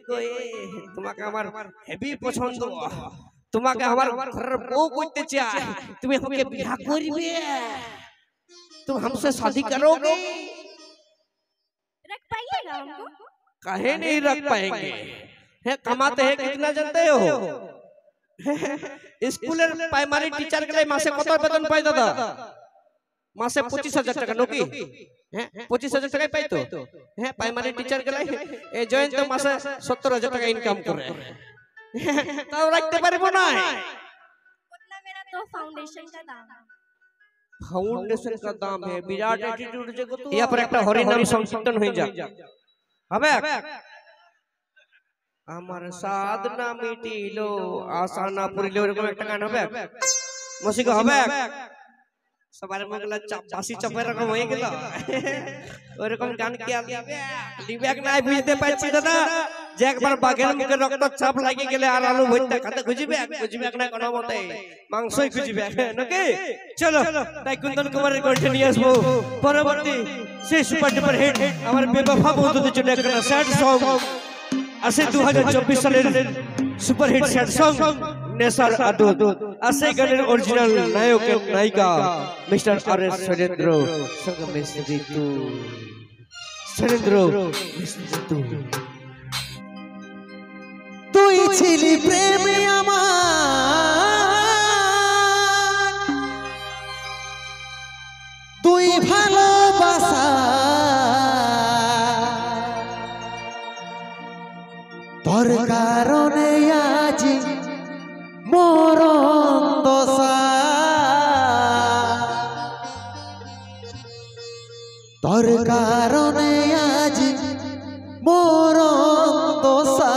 গো তোমাকে আমার হেভি পছন্দ তোমাকে আমার ঘরের বউ করতে চাই তুমি আমাকে বিয়ে করবে तुम हमसे शादी करोगे रख पाइएगा हमको काहे नहीं रख पाएंगे है कमाते हैं कितना जानते हो स्कूलेर प्राइमरी टीचर के लिए मासे कत वेतन पाई दादा मासे 25,000 টাকা নাকি হ্যাঁ 25,000 টাকাই পাই তো হ্যাঁ প্রাইমারি টিচার के लिए এই জয়েন তো মাসে 70,000 টাকা ইনকাম করে তাও রাখতে পারবো না उतना मेरा तो फाउंडेशन का दाम फाउंडेशन का दाम है विराट एटीट्यूड जे को यहाँ पर একটা হরি নাম সংকীর্তন হয়ে যা হবে আমার সাধনা মিটিলো আশা না পুরিলো এরকম একটা গান হবে মসিক হবে সবার মগলা বাসি চাপে এরকম হয়ে গেল ওরকম গান কি দিবেক নাই বুঝতে পারছি দাদা যে একবার বাঘের মুখে রক্ত চাপ লাগি গেলে আর আলু ভর্তা খাতে খুঁজিবে না কোনো মতে মাংসই খুঁজিবে নাকি চলো তাই কুন্দন কুমারের কণ্ঠে নিয়ে আসবো পরবর্তী সেই সুপার ডুপার হিট আমার বেবফা বন্ধুদের জন্য একটা স্যাড সং আসে 2024 সালের সুপার হিট স্যাড সং নেশার আদত আসে গানের অরিজিনাল নায়ক নায়িকা মিস্টার আর এস সুরেন্দ্র সঙ্গে মিস্ত্রি তু সুরেন্দ্র মিস্ত্রি তু তুই ছিলি প্রেমে আমার তুই ভালোবাসা তোর কারণে আজ মরণ দশা তোর কারণে আজ মরণ দশা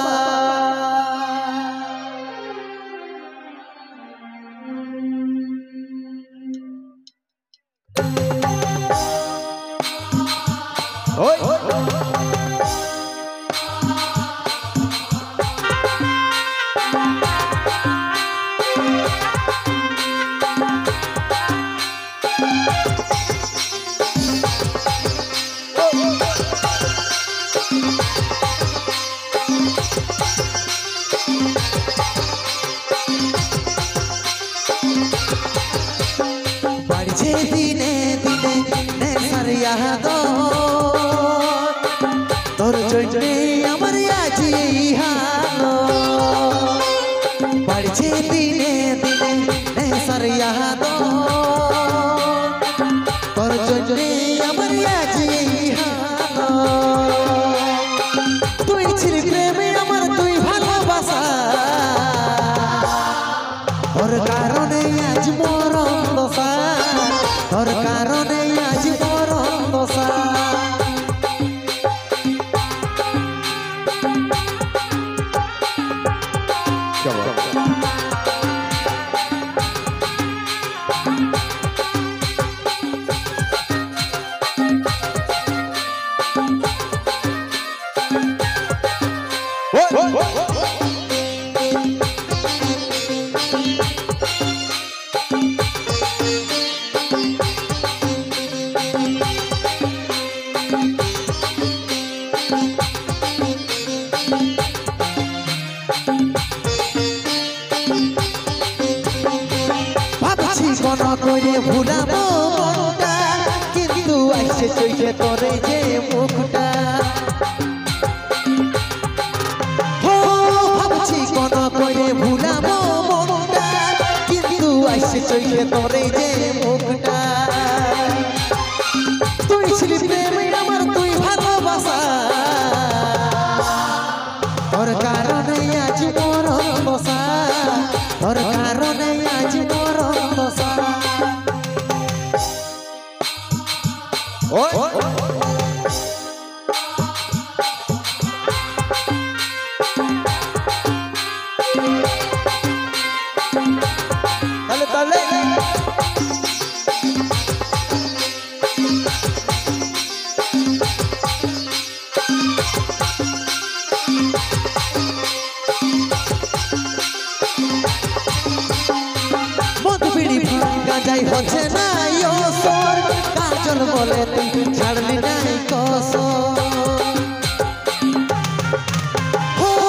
তোর জন্যে আমার আজি হালো বাড়ছে দিনে দিনে নেশার ইয়াদো তোর জন্যে আমার আজি হালো তুই ছিলি প্রেমে আমার তুই ভালোবাসা তোর কারণে আজ মরণ দশা তোর কারণে আজ মরণ দশা ভুলাবো মনটা কিন্তু আসছে চোখে তোরে যে মুখটা ও ভাবছি কোন করে ভুলাবো মনটা কিন্তু আসছে চোখে তোরে যে মুখটা তুই ছিলি প্রেমে আমার তুই ভালোবাসা তোর কারণে আজ মরণ দশা তোর কারণে আজ মরণ দশা গাঁজাই হচ্ছে না ওসর কাজল বলে তুই ছাড়লি নাই কসর ও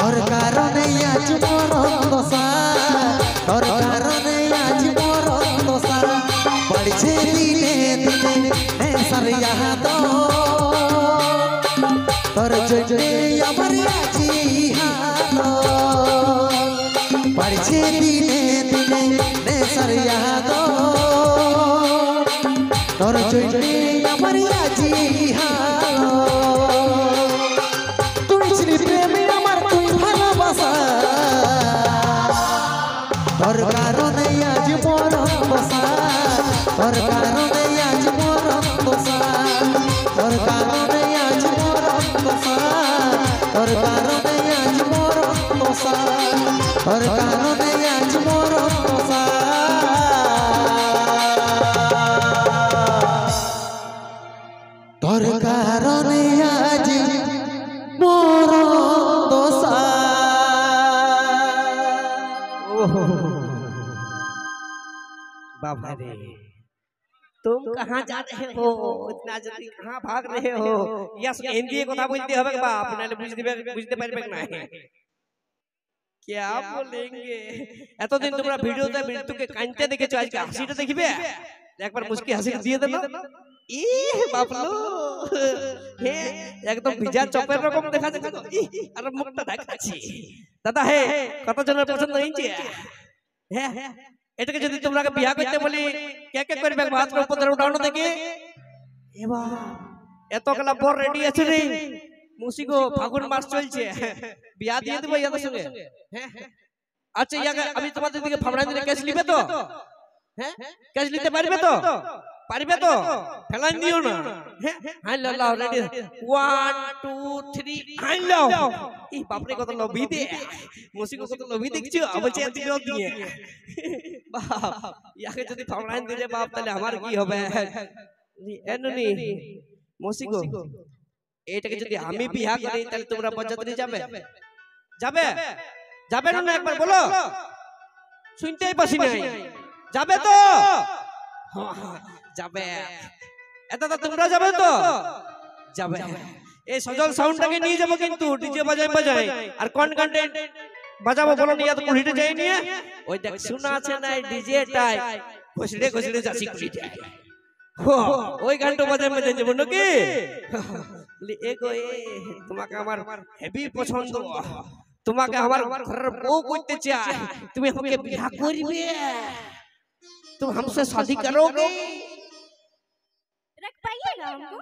তোর কারণে আজ মরণ দশা তোর কারণে আজ মরণ দশা বাড়ছে দিনে দিনে নেশার ইয়াদ তোর জন্যে আমার আজি হাল বাড়ছে দিনে দিনে নেশার ইয়াদ তোর জন্যে আমার আজি হাল তুই ছিলি প্রেমে আমার তুই ভালোবাসা তোর কারণে আজ মরণ দশা তোর কারণে আজ মরণ দশা তোর কারণে আজ মরণ দশা তোর কারণে আজ মরণ দশা তোর কারণে আজ মরণ দশা তোর কারণে আজ মরণ দশা बाबा रे तुम कहाँ जा रहे हो इतना जल्दी कहाँ भाग रहे हो यस हिंदी কথা বলতে হবে বাপ নালে বুঝতে পারবে না क्या बोलेंगे এতদিন তোমরা ভিডিওতে মৃত্যুকে কাঁদতে দেখেছো আজকে হাসিটা দেখবে একবার মুস্কি হাসি দিয়ে দেন ই বাপলো হে একদম ভিজা চপের রকম দেখা যাচ্ছে আর মুখটা দেখাচ্ছি দাদা হে কত জনের পছন্দ হয়েছে হ্যাঁ এটাকে যদি তোমরা বিয়া করতে বলি কে কে করবে মাত্র উপরে উঠানো দেখি এবা এত কলা বর রেডি আছে রে মুসিগো ফাগুন মাস চলছে বিয়া দিয়ে দেব ইয়াদের সঙ্গে হ্যাঁ আচ্ছা ইয়াকে আমি তোমাদের দিকে ফাবড়া দিলে কেস নিবে তো হ্যাঁ কেস নিতে পারবে তো ফেলান দিও না হ্যাঁ হাই লাও রেডি 1 2 3 হাই লাও এই বাপরে কত লবি দে মুসিগো কত লবি দেখছো বলছে দিও দিয়ে বাপ ইয়াকে যদি ফাবড়া দিলে বাপ তাহলে আমার কি হবে এনুনি মুসিগো এটাকে যদি আমি বিয়া করি তাহলে তোমরা বরযাত্রী যাবে না একবার বলো শুনতেই পাছি নাই যাবে তো যাবে এটা তো তোমরা যাবে তো যাবে এই সজল সাউন্ডটাকে নিয়ে যাব কিন্তু ডিজে বাজাই আর কোন কন্টেন্ট বাজাবো বলো না ইয়া তো কুড়িতে যাই নিয়ে ওই দেখ শোনা আছে না ডিজেটাই ঘষড়ে যাচ্ছি কুড়িতে ওই গানটা বাজাই যাবো নাকি তোমাকে আমার হেভি পছন্দ তোমাকে আমার ঘরের বউ করতে চাই তুমি আমাকে বিয়ে করবে तुम हमसे शादी करोगे रख पाइएगा हमको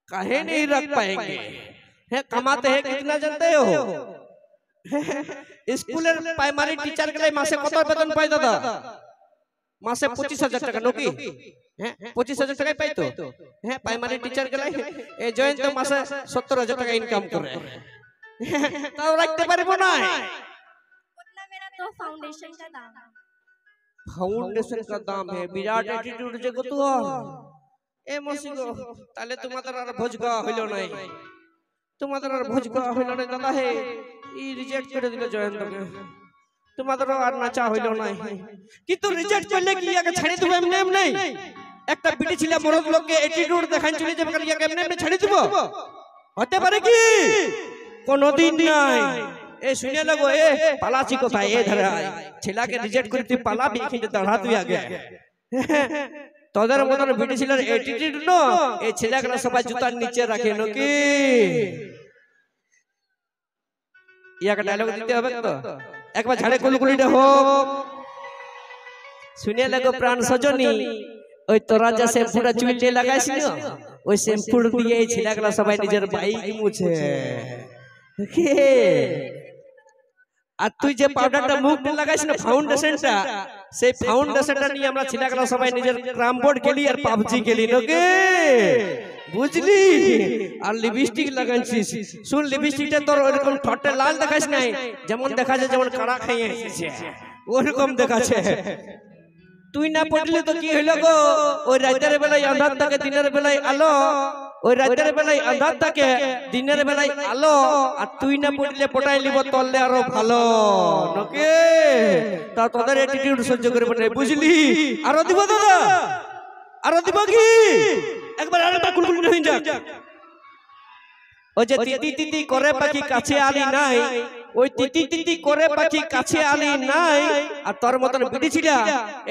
काहे नहीं रख पाएंगे है कमाते हैं कितना जानते हो स्कूल प्राइमरी टीचर के लिए मासे कत বেতন পাই দাদা মাসে 25000 টাকা নাকি হ্যাঁ 25000 টাকা পাই তো হ্যাঁ প্রাইমারি টিচার के लिए এই জয়েন তো মাসে 70000 টাকা ইনকাম করে তাও রাখতে পারবো না उतना मेरा तो फाउंडेशन का दाम फाउंडेशन का दाम है विराट एटीट्यूड जे কত এ মসিগো তাহলে তোমাদের আর ভোজ খাওয়া হইলো নাই দাদা হে ই রিজেক্ট করে দিল জয়ন্তকে তোমাদের আর নাচা হইলো নাই কিন্তু রিজেক্ট করলে কি ইয়াকে ছেড়ে দেব এমনি একটা বিটি ছিল মরদ লোককে এটিটিউড দেখান চলে যাবে কারণ ইয়াকে এমনি ছেড়ে দেব হতে পারে কি কোনদিন নাই ए सुनिए लगो ए पालाची कोথায় ए धरा ছেলাকে রিজেক্ট করে তুই পালাবি কিন্তু দাঁড়া তুই আগে তোদের মতন বিটি ছিলার অ্যাটিটিউড নো এই ছেলাগুলো সবাই জুতার নিচে রাখে নাকি ইয়াকে ডায়লগ দিতে হবে তো একবার ঝাড়ে কুলকুলিটা হোক শুনিয়ে লাগো প্রাণ সজনী ওই তোরা যা শ্যাম্পুটা চুলে লাগাইছিস ওই শ্যাম্পু দিয়ে এই ছেলাগুলো সবাই নিজের বাইক মুছে আর তুই যে পাউডারটা মুখে লাগাইছিস না ফাউন্ডেশনটা সেই ফাউন্ডেশনটা নিয়ে আমরা ছেলেগুলো সবাই নিজের ক্রাম বোর্ড খেলি আর পাবজি খেলি নাকি বুঝলি আর লিপস্টিক লাগাইছিস শুন লিপস্টিকটা তোর ওরকম ঠোঁটে লাল দেখাস নাই যেমন দেখা যায় যেমন কাড়া খাইয়ে এসেছে ওরকম দেখাচ্ছে তুই না পড়লি তো কি হইল গো ওই রাতের বেলায় আন্ধার থাকে দিনের বেলায় আলো ওই রাতের বেলায় আন্ধার থাকে দিনের বেলায় আলো আর তুই না পড়লে পটাই লিব তললে আরো ভালো নাকি তা তোদের অ্যাটিটিউড সহ্য করবে না বুঝলি আরো দিব দাদা আরো দিব কি একবার আরেকটা কুলকুল হয়ে যাক ওই যে তিতি তিতি করে পাখি কাছে আলি নাই ওই তিতি তিতি করে পাখি কাছে আলি নাই আর তোর মতন বিধি ছিল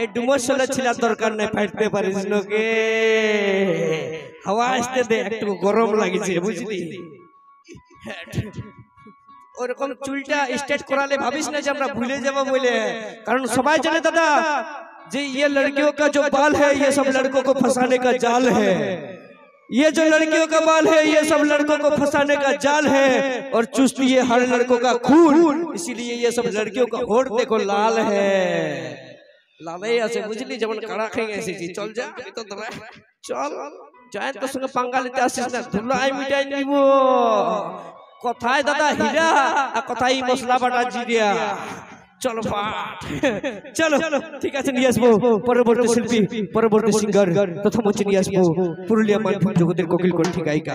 এই ডুমর সোলা ছিল দরকার নাই ফাইটতে পারিস নকে হাওয়া আসতে দে একটু গরম লাগিছে বুঝলি ওরকম চুলটা স্ট্রেট করালে ভাবিস না যে আমরা ভুলে যাব বলে কারণ সবাই জানে দাদা যে ये लड़कियों का जो बाल है ये सब लड़कों को फंसाने का जाल है ये जो लड़कियों का बाल है ये सब लड़कों को फंसाने का जाल है और चुस्त ये हर लड़कों का खून इसीलिए ये सब लड़कियों का होठ देखो लाल है लालई আছে বুঝলি যেমন কাড়া খেয়ে এসেছি চল যা আমি তো তোরা চল জয় তোর সঙ্গে পাঙ্গা নিতে আসিস না ধুলাই মিটাই নিব কথায় দাদা হীরা আর কথাই মশলা বাটা জিরিয়া চলো পাঠ চলো ঠিক আছে নিয়ে আসবো পরবর্তী শিল্পী পরবর্তী সিঙ্গার প্রথম হচ্ছে নিয়ে আসবো পুরুলিয়া মানভূম জগতের কোকিল কণ্ঠী গায়িকা